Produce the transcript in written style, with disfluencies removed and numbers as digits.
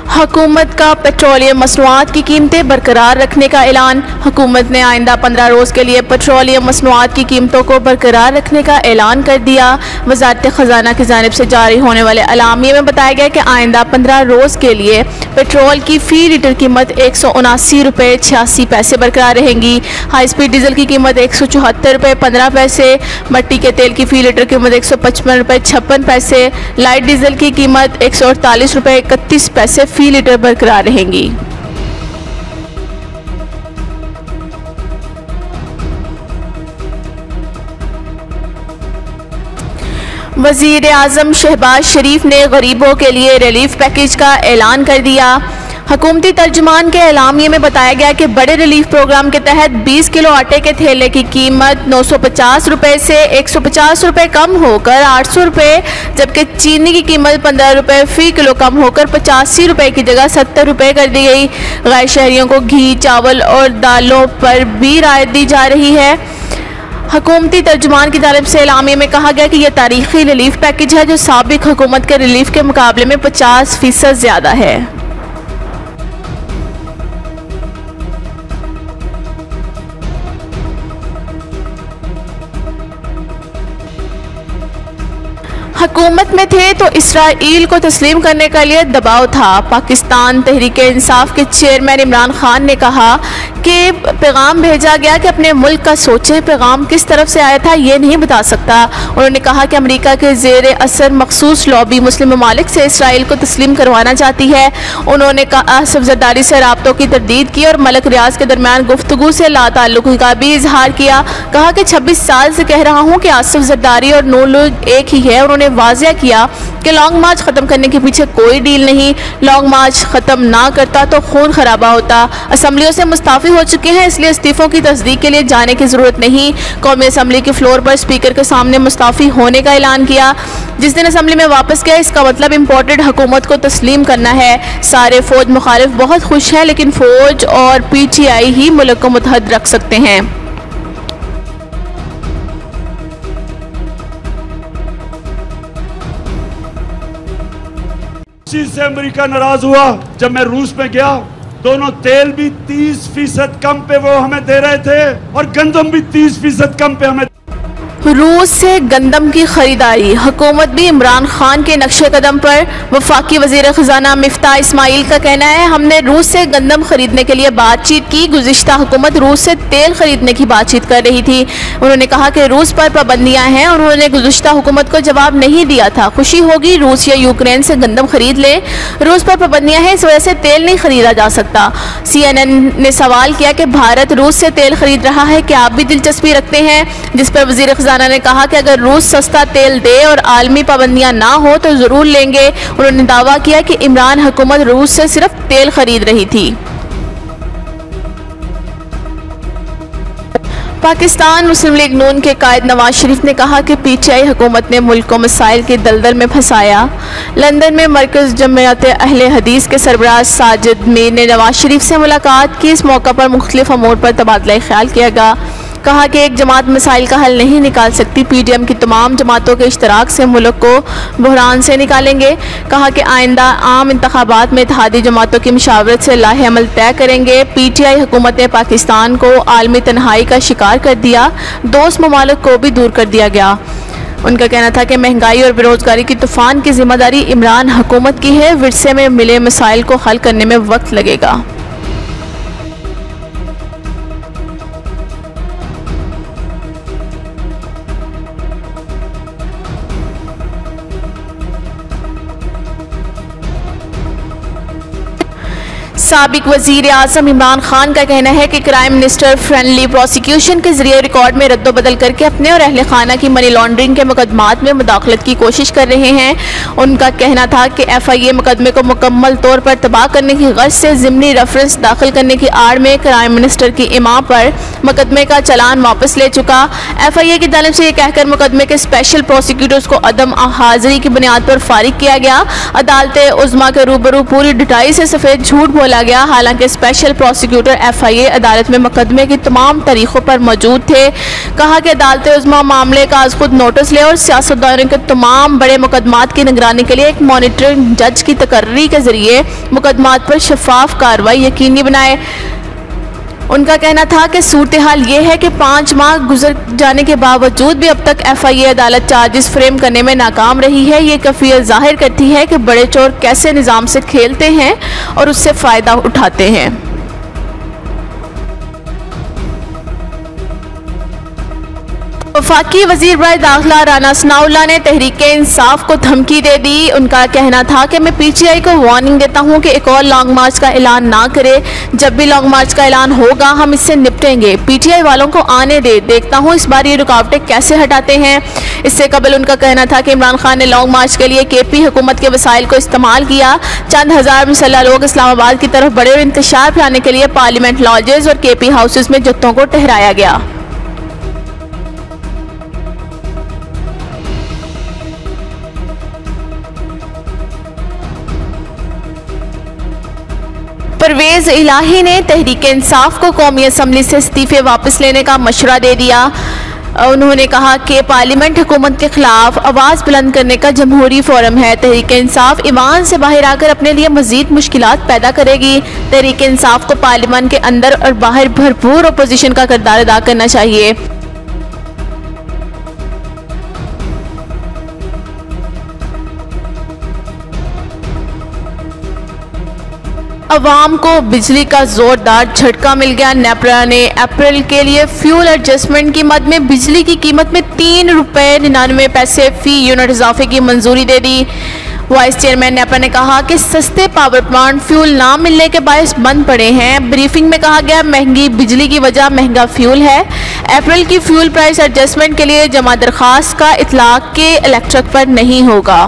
हुकूमत का पेट्रोलियम मसनूआत की कीमतें बरकरार रखने का ऐलान। हुकूमत ने आइंदा 15 रोज़ के लिए पेट्रोलियम मसनूआत की कीमतों को बरकरार रखने का ऐलान कर दिया। वज़ारत ख़ज़ाना की जानिब से जारी होने वाले एलामिये में बताया गया कि आइंदा 15 रोज़ के लिए पेट्रोल की फ़ी लीटर कीमत 179 रुपये 86 पैसे बरकरार रहेंगी। हाई स्पीड डीजल की कीमत 174 रुपये 15 पैसे, मट्टी के तेल की फ़ी लीटर कीमत 155 रुपये 56 पैसे, लाइट डीजल की कीमत 148 रुपये 31 पैसे फ़ी लीटर बरकरार रहेंगी। वज़ीर आज़म शहबाज शरीफ ने गरीबों के लिए रिलीफ पैकेज का ऐलान कर दिया। हुकूमती तर्जुमान के एलामिये में बताया गया कि बड़े रिलीफ प्रोग्राम के तहत 20 किलो आटे के थैले की कीमत 950 रुपये से 150 रुपये कम होकर 800 रुपये, जबकि चीनी की कीमत 15 रुपये फ़ी किलो कम होकर 85 रुपये की जगह 70 रुपये कर दी गई। गैर शहरियों को घी, चावल और दालों पर भी राहत दी जा रही है। हुकूमती तर्जुमान की जानिब से एलामिये में कहा गया कि यह तारीखी रिलीफ पैकेज है जो साबिक हुकूमत के रिलीफ के मुकाबले में 50% ज़्यादा है। हुकूमत में थे तो इसराइल को तस्लीम करने के लिए दबाव था। पाकिस्तान तहरीक इंसाफ के चेयरमैन इमरान खान ने कहा कि पैगाम भेजा गया कि अपने मुल्क का सोचें। पैगाम किस तरफ से आया था ये नहीं बता सकता। उन्होंने कहा कि अमेरिका के ज़ेर असर मखसूस लॉबी मुस्लिम ममालिक से इसराइल को तस्लीम करवाना चाहती है। उन्होंने आसिफ जरदारी से राब्तों की तरदीद की और मलक रियाज के दरमियान गुफ्तगू से लाताल्लुक़ी का भी इजहार किया। कहा कि 26 साल से कह रहा हूँ कि आसिफ जरदारी और नून लीग एक ही है। उन्होंने वाज़िया किया कि लॉन्ग मार्च ख़त्म करने के पीछे कोई डील नहीं। लॉन्ग मार्च ख़त्म ना करता तो खून खराबा होता। असम्बलियों से मुस्ताफ़ी हो चुके हैं, इसलिए इस्तीफ़ों की तस्दीक के लिए जाने की ज़रूरत नहीं। कौमी असम्बली के फ्लोर पर स्पीकर के सामने मुस्ताफ़ी होने का ऐलान किया। जिस दिन असम्बली में वापस गया इसका मतलब इम्पोर्टेड हुकूमत को तस्लीम करना है। सारे फ़ौज मुखालिफ बहुत खुश हैं, लेकिन फ़ौज और PTI ही मुल्क को मुतहद रख सकते हैं। चीज से अमेरिका नाराज हुआ जब मैं रूस में गया। दोनों तेल भी 30% कम पे वो हमें दे रहे थे और गंदम भी 30% कम पे हमें। रूस से गंदम की खरीदारी। हुकूमत भी इमरान खान के नक्शे कदम पर। वफाकी वज़ीर ख़ज़ाना मिफ्ता इस्माइल का कहना है, हमने रूस से गंदम खरीदने के लिए बातचीत की। गुज़िश्ता हुकूमत रूस से तेल खरीदने की बातचीत कर रही थी। उन्होंने कहा कि रूस पर पाबंदियां हैं और उन्होंने गुज़िश्ता हुकूमत को जवाब नहीं दिया था। खुशी होगी रूस या यूक्रेन से गंदम खरीद ले। रूस पर पाबंदियां हैं, इस वजह से तेल नहीं खरीदा जा सकता। CNN ने सवाल किया कि भारत रूस से तेल खरीद रहा है, क्या आप भी दिलचस्पी रखते हैं? जिस पर वज़ीर ख़ज़ाना ने कहा कि अगर रूस सस्ता तेल दे और आलमी पाबंदियां ना हो तो जरूर लेंगे। उन्होंने दावा किया कि इमरान हुकूमत रूस से सिर्फ तेल खरीद रही थी। पाकिस्तान मुस्लिम लीग नून के कायद नवाज शरीफ ने कहा कि PTI हुकूमत ने मुल्क को मसाइल के दलदल में फंसाया। लंदन में मरकज़ जमात अहले हदीस के सरबराह साजिद मीर ने नवाज शरीफ से मुलाकात की। इस मौका पर मुख्तलिफ अमूर पर तबादला ख्याल किया गया। कहा कि एक जमात मसाइल का हल नहीं निकाल सकती। PDM की तमाम जमातों के इश्तराक से मुल्क को बहरान से निकालेंगे। कहा कि आइंदा आम इंतखाबात में इत्तेहादी जमातों की मशावरत से लाहे अमल तय करेंगे। PTI हुकूमत ने पाकिस्तान को आलमी तन्हाई का शिकार कर दिया, दोस्त ममालिक को भी दूर कर दिया गया। उनका कहना था कि महंगाई और बेरोजगारी की तूफान की जिम्मेदारी इमरान हुकूमत की है। विरसे में मिले मसाइल को हल करने में वक्त लगेगा। साबिक वज़ीर आज़म इमरान खान का कहना है कि क्राइम मिनिस्टर फ्रेंडली प्रोसिक्यूशन के जरिए रिकॉर्ड में रद्दोबदल करके अपने और अहले खाना की मनी लॉन्ड्रिंग के मुकदमात में मुदाखलत की कोशिश कर रहे हैं। उनका कहना था कि FIA मुकदमे को मुकम्मल तौर पर तबाह करने की गर्ज से ज़िमनी रेफरेंस दाखिल करने की आड़ में क्राइम मिनिस्टर की इमाम पर मुकदमे का चलान वापस ले चुका। FIA की जानिब से यह कहकर मुकदमे के स्पेशल प्रोसिक्यूटर्स को अदम हाजिरी की बुनियाद पर फारिग किया गया। अदालत उज़्मा के रूबरू पूरी डिटाई से सफ़ेद झूठ बोला किया गया। हालांकि स्पेशल प्रोसिक्यूटर FIA अदालत में मुकदमे की तमाम तारीखों पर मौजूद थे। कहा कि अदालत उज़्मा मामले का आज खुद नोटिस ले और सियासतदानों के तमाम बड़े मुकदमात की निगरानी के लिए एक मॉनिटरिंग जज की तकर्री के जरिए मुकदमात पर शफाफ कार्रवाई यकीनी बनाए। उनका कहना था कि सूरत हाल ये है कि 5 माह गुजर जाने के बावजूद भी अब तक FIA अदालत चार्जेस फ्रेम करने में नाकाम रही है। ये कैफियत जाहिर करती है कि बड़े चोर कैसे निज़ाम से खेलते हैं और उससे फ़ायदा उठाते हैं। वफाकी वज़ीर बराए दाखिला राना सनाउल्लाह ने तहरीक इंसाफ को धमकी दे दी। उनका कहना था कि मैं PTI को वार्निंग देता हूं कि एक और लॉन्ग मार्च का ऐलान ना करे। जब भी लॉन्ग मार्च का ऐलान होगा हम इससे निपटेंगे। PTI वालों को आने दे, देखता हूं इस बार ये रुकावटें कैसे हटाते हैं। इससे कबल उनका कहना था कि इमरान खान ने लॉन्ग मार्च के लिए KP हुकूमत के वसाइल को इस्तेमाल किया। चंद हज़ार मुसल्लह लोग इस्लामाबाद की तरफ बढ़े और इंतशार फैलाने के लिए पार्लियामेंट लॉजेस और KP हाउसेस में जत्थों को ठहराया गया। परवेज इलाही ने तहरीक इंसाफ को कौमी असम्बली से इस्तीफे वापस लेने का मशवरा दे दिया। उन्होंने कहा कि पार्लियामेंट हुकूमत के खिलाफ आवाज़ बुलंद करने का जमहूरी फोरम है। तहरीक इंसाफ ईवान से बाहर आकर अपने लिए मजीद मुश्किलात पैदा करेगी। तहरीक इंसाफ को पार्लियामेंट के अंदर और बाहर भरपूर अपोजिशन का किरदार अदा करना चाहिए। अवाम को बिजली का जोरदार झटका मिल गया। नेपरा ने अप्रैल के लिए फ्यूल एडजस्टमेंट की मद में बिजली की कीमत में ₹3.99 फी यूनिट इजाफे की मंजूरी दे दी। वाइस चेयरमैन नेपरा ने कहा कि सस्ते पावर प्लांट फ्यूल ना मिलने के बायस बंद पड़े हैं। ब्रीफिंग में कहा गया महंगी बिजली की वजह महंगा फ्यूल है। अप्रैल की फ्यूल प्राइस एडजस्टमेंट के लिए जमा दरखास्त का इतलाक के इलेक्ट्रिक पर नहीं होगा।